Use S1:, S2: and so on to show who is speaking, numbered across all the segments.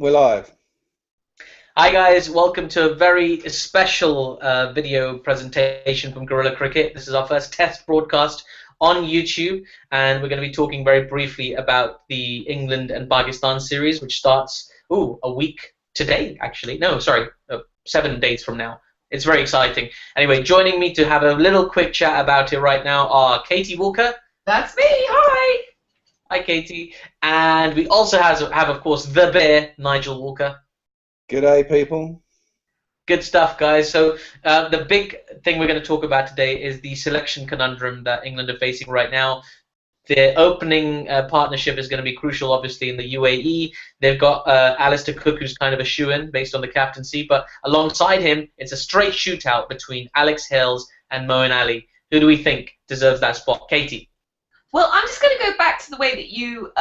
S1: We're live.
S2: Hi guys, welcome to a very special video presentation from Gorilla Cricket. This is our first test broadcast on YouTube, and we're going to be talking very briefly about the England and Pakistan series, which starts a week today, actually. No, sorry, 7 days from now. It's very exciting. Anyway, joining me to have a little quick chat about it right now are Katie Walker.
S3: That's me. Hi.
S2: Hi, Katie. And we also have of course, the Bear, Nigel Walker.
S1: Good day, people.
S2: Good stuff, guys. So the big thing we're going to talk about today is the selection conundrum that England are facing right now. Their opening partnership is going to be crucial, obviously, in the UAE. They've got Alistair Cook, who's kind of a shoo-in based on the captaincy, but alongside him, it's a straight shootout between Alex Hales and Moeen Ali. Who do we think deserves that spot? Katie?
S3: Well, I'm just going to go back to the way that you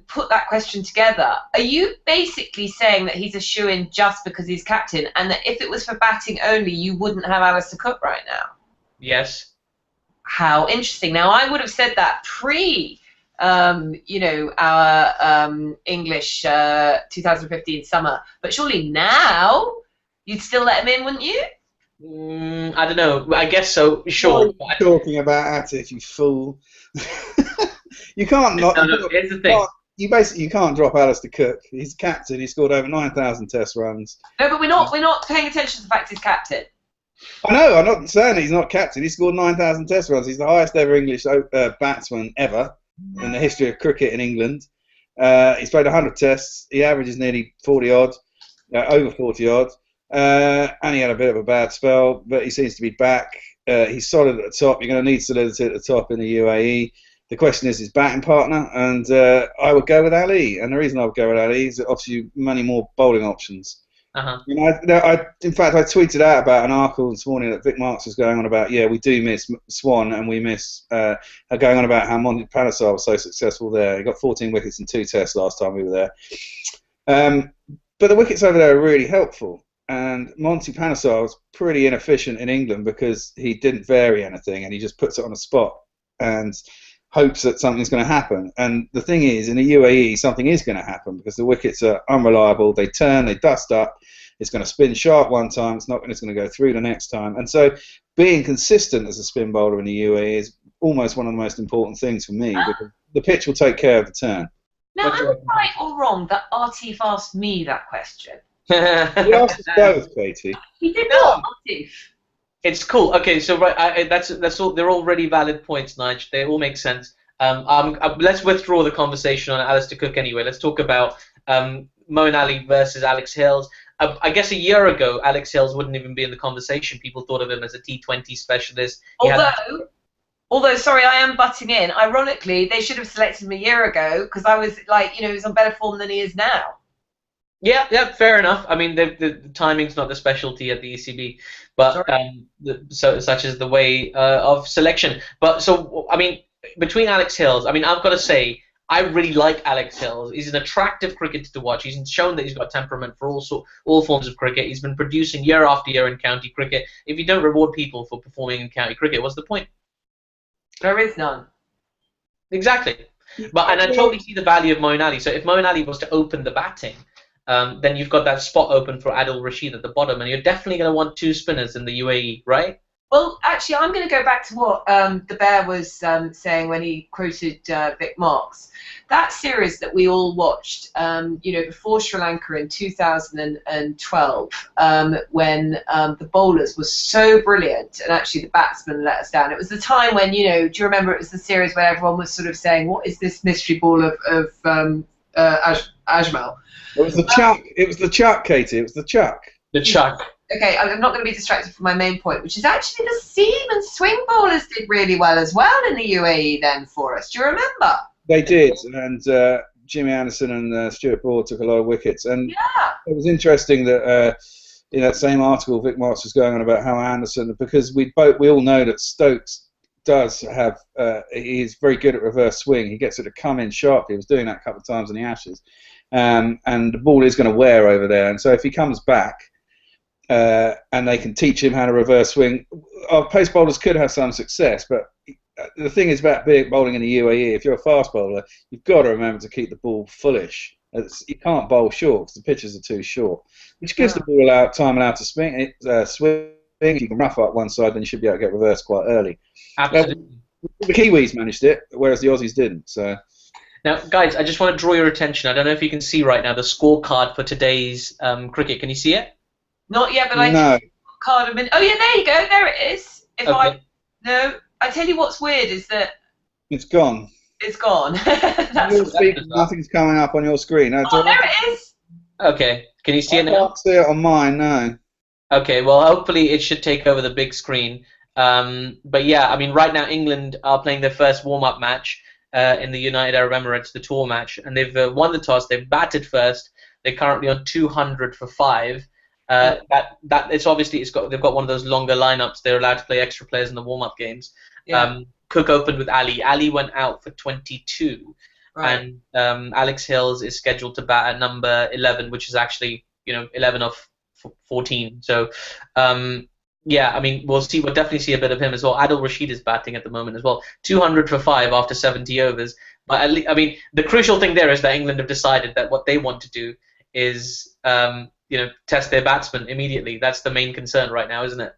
S3: put that question together. Are you basically saying that he's a shoo-in just because he's captain, and that if it was for batting only, you wouldn't have Alistair Cook right now?
S2: Yes.
S3: How interesting. Now, I would have said that our English 2015 summer, but surely now you'd still let him in, wouldn't you?
S2: I don't know. I guess so. Sure.
S1: What are you talking about, Atif, you fool? You can't not.
S2: No, here's the thing.
S1: You can't drop Alistair Cook. He's captain. He scored over 9,000 Test runs.
S3: No, but we're not paying attention to the fact he's captain.
S1: I know. I'm not saying he's not captain. He scored 9,000 Test runs. He's the highest ever English batsman ever in the history of cricket in England. He's played 100 Tests. He averages nearly 40 odd, over 40 odd. And he had a bit of a bad spell, but he seems to be back. He's solid at the top. You're going to need solidity at the top in the UAE. The question is his batting partner, and I would go with Ali. And the reason I would go with Ali is it offers you many more bowling options. You know, in fact, I tweeted out about an article this morning that Vic Marks was going on about, we do miss Swan, and we miss going on about how Monty Panesar was so successful there. He got 14 wickets in 2 Tests last time we were there. But the wickets over there are really helpful. And Monty Panesar was pretty inefficient in England because he didn't vary anything, and he just puts it on a spot and hopes that something's going to happen. And the thing is, in the UAE, something is going to happen because the wickets are unreliable. They turn, they dust up. It's going to spin sharp one time. It's going to go through the next time. And so, being consistent as a spin bowler in the UAE is almost one of the most important things for me because the pitch will take care of the turn.
S3: Now, am I right or wrong that Atif asked me that question?
S1: You asked us both, Katie.
S3: He did not, Atif.
S2: It's cool. Okay, so right, that's all. They're all really valid points, Nige. They all make sense. Let's withdraw the conversation on Alistair Cook anyway. Let's talk about Moeen Ali versus Alex Hales. I guess a year ago, Alex Hales wouldn't even be in the conversation. People thought of him as a T20 specialist.
S3: Although, sorry, I am butting in. Ironically, they should have selected him a year ago because I was like, he's on better form than he is now.
S2: Yeah, fair enough. I mean, the timing's not the specialty at the ECB, but such is the way of selection. But so, I mean, between Alex Hales, I mean, I've got to say, I really like Alex Hales. He's an attractive cricketer to watch. He's shown that he's got temperament for all forms of cricket. He's been producing year after year in county cricket. If you don't reward people for performing in county cricket, what's the point?
S3: There is none.
S2: Exactly. And I totally see the value of Moeen Ali. So if Moeen Ali was to open the batting, then you've got that spot open for Adil Rashid at the bottom, and you're definitely going to want 2 spinners in the UAE, right?
S3: Well, actually, I'm going to go back to what the Bear was saying when he quoted Vic Marks. That series that we all watched, before Sri Lanka in 2012, when the bowlers were so brilliant and actually the batsmen let us down. It was the time when, do you remember it was the series where everyone was sort of saying, what is this mystery ball of Ajmal?
S1: It was the chuck. It was the chuck, Katie. It was the chuck.
S2: The chuck.
S3: Okay, I'm not going to be distracted from my main point, which is actually the seam and swing bowlers did really well as well in the UAE then for us. Do you remember?
S1: They did, and Jimmy Anderson and Stuart Broad took a lot of wickets. And it was interesting that in that same article, Vic Marks was going on about how Anderson, because we all know that Stokes does have, he's very good at reverse swing. He gets it to come in sharply. He was doing that a couple of times in the Ashes. And the ball is going to wear over there. And so if he comes back, and they can teach him how to reverse swing. Our pace bowlers could have some success, but the thing is about bowling in the UAE, if you're a fast bowler, you've got to remember to keep the ball fullish You can't bowl short because the pitches are too short, which gives the ball out time allowed to swing. If you can rough up one side, then you should be able to get reversed quite early.
S2: Absolutely.
S1: The Kiwis managed it, whereas the Aussies didn't. So.
S2: Now, guys, I just want to draw your attention. I don't know if you can see right now the scorecard for today's cricket. Can you see it?
S3: Not yet, but I
S1: No.
S3: card a minute. Oh yeah, there you go. There it is.
S2: Okay.
S3: I tell you what's weird is that
S1: It's gone.
S3: it's gone. That's
S1: Nothing's coming up on your screen. No,
S3: there it is.
S2: Okay. Can you see it
S1: I
S2: now?
S1: can't see it on mine, no.
S2: Okay, well, hopefully it should take over the big screen. But yeah, I mean, right now England are playing their first warm-up match in the United Arab Emirates, the tour match, and they've won the toss. They've batted first. They're currently on 200 for 5. They've got one of those longer lineups. They're allowed to play extra players in the warm-up games.
S3: Yeah.
S2: Cook opened with Ali. Ali went out for 22,
S3: Right.
S2: and Alex Hills is scheduled to bat at number 11, which is actually 11 of 14. So, yeah, I mean, we'll definitely see a bit of him as well. Adil Rashid is batting at the moment as well. 200 for 5 after 70 overs. But I mean, the crucial thing there is that England have decided that what they want to do is, test their batsmen immediately. That's the main concern right now, isn't it?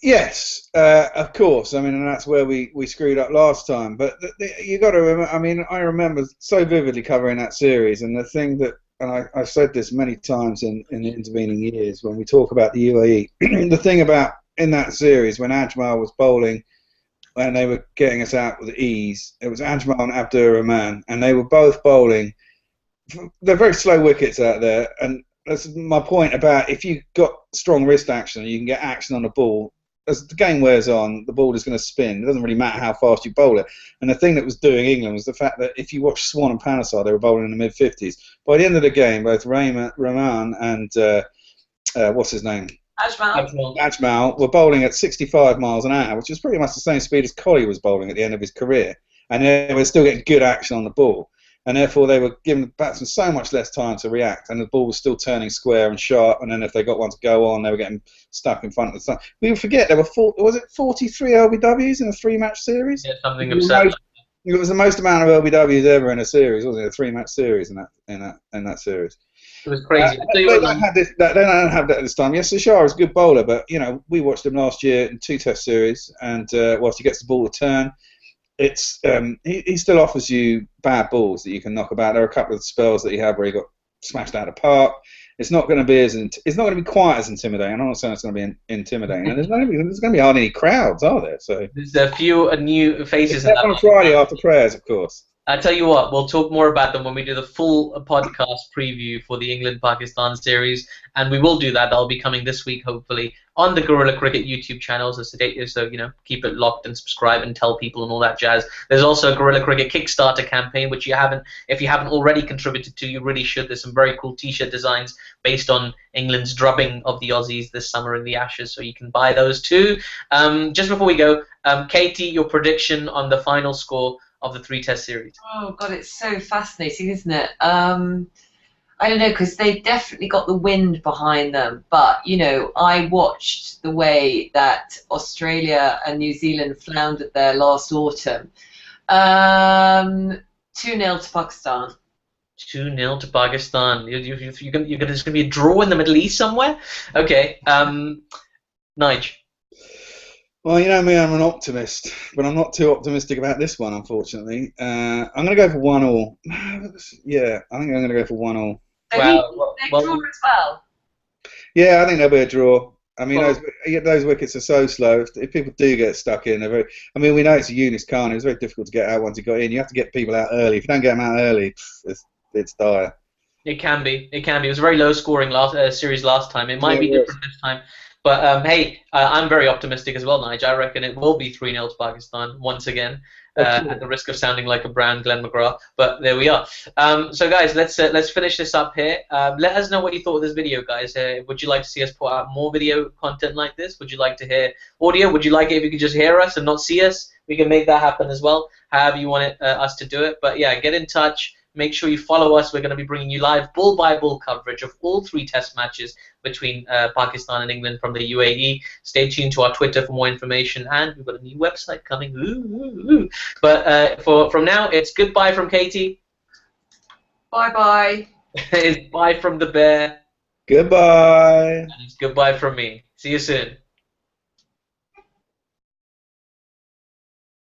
S1: Yes, of course. I mean, and that's where we screwed up last time. But you got to remember. I mean, I remember so vividly covering that series, and the thing that, and I've said this many times in the intervening years when we talk about the UAE. The thing about in that series when Ajmal was bowling, and they were getting us out with ease, it was Ajmal and Abdur Rahman, and they were both bowling. They're very slow wickets out there, and that's my point about if you've got strong wrist action, you can get action on the ball. As the game wears on, the ball is going to spin. It doesn't really matter how fast you bowl it. And the thing that was doing England was the fact that if you watch Swan and Panesar, they were bowling in the mid-50s. By the end of the game, both Rahman and what's his name? Ajmal were bowling at 65 miles an hour, which is pretty much the same speed as Colley was bowling at the end of his career. And they were still getting good action on the ball. And therefore, they were giving the batsmen so much less time to react, and the ball was still turning square and sharp. And then if they got one to go on, they were getting stuck in front of the sun. We forget there were 43 LBWs in a 3-match series.
S2: Yeah, something absurd.
S1: It was the most amount of LBWs ever in a series, wasn't it? A 3-match series in that series.
S2: It was crazy.
S1: They don't have that this time. Yes, Sashar is a good bowler, but we watched him last year in 2 Test series, and whilst he gets the ball to turn, it's he still offers you bad balls that you can knock about. There are a couple of spells that he had where he got smashed out of the park. It's not going to be quite as intimidating. I'm not saying it's going to be intimidating. And there's going to be hardly any crowds, are there? So
S2: there's a few new faces.
S1: Except on Friday after prayers, of course.
S2: I tell you what, we'll talk more about them when we do the full podcast preview for the England-Pakistan series, and we will do that. That'll be coming this week, hopefully, on the Gorilla Cricket YouTube channel. So keep it locked and subscribe and tell people and all that jazz. There's also a Gorilla Cricket Kickstarter campaign, which if you haven't already contributed to, you really should. There's some very cool T-shirt designs based on England's drubbing of the Aussies this summer in the Ashes, so you can buy those too. Just before we go, Katie, your prediction on the final score of the 3-Test series.
S3: Oh God, it's so fascinating, isn't it? I don't know, because they've definitely got the wind behind them. But I watched the way that Australia and New Zealand floundered there last autumn. 2-0 to Pakistan.
S2: 2-0 to Pakistan. There's going to be a draw in the Middle East somewhere. Okay, Nige.
S1: Well, you know me, I'm an optimist, but I'm not too optimistic about this one, unfortunately. I'm going to go for 1-1. Yeah, I think I'm going to go for 1-1.
S3: They draw as well.
S1: Yeah, I think there'll be a draw. I mean, those wickets are so slow. If people do get stuck in, we know it's a Yunus Khan. It was very difficult to get out once he got in. You have to get people out early. If you don't get them out early, it's dire.
S2: It can be. It was a very low-scoring series last time. It might be different this time. But hey, I'm very optimistic as well, Nigel. I reckon it will be 3-0 to Pakistan once again, at the risk of sounding like a brown Glenn McGrath. But there we are. So guys, let's finish this up here. Let us know what you thought of this video, guys. Would you like to see us put out more video content like this? Would you like to hear audio? Would you like it if you could just hear us and not see us? We can make that happen as well, however you want us to do it. But yeah, get in touch. Make sure you follow us. We're going to be bringing you live bull-by-bull coverage of all 3 Test matches between Pakistan and England from the UAE. Stay tuned to our Twitter for more information, and we've got a new website coming. But from now, it's goodbye from Katie.
S3: Bye-bye.
S2: It's bye from the bear,
S1: Goodbye.
S2: and it's goodbye from me. See you soon.